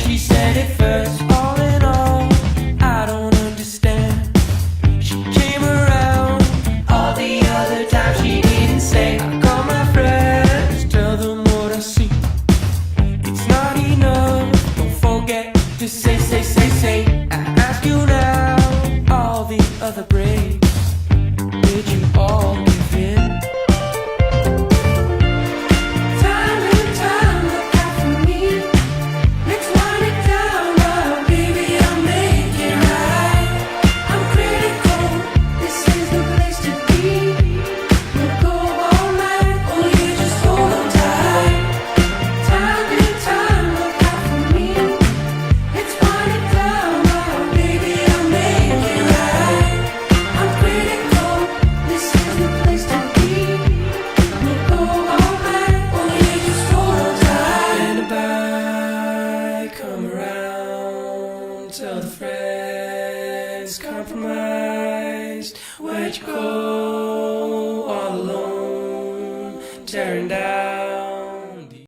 she said it first. All in all, I don't understand. She came around all the other times she didn't say. I call my friends, tell them what I see. It's not enough, don't forget to say. I ask you now, all the other breaks, did you all give in? Time and time, look out for me. Let's wind it down now, baby, I'll make it right. I'm critical, this is the place to be. We'll go all night, oh yeah, just hold on tight. Time and time, look out for me. Let's wind it down now, baby, I'll make it right. I'm critical, this is the place to be. We'll go all night, oh yeah, just hold on tight. And about, come around, tell the friends, compromised. Where'd you go, all alone, tearing down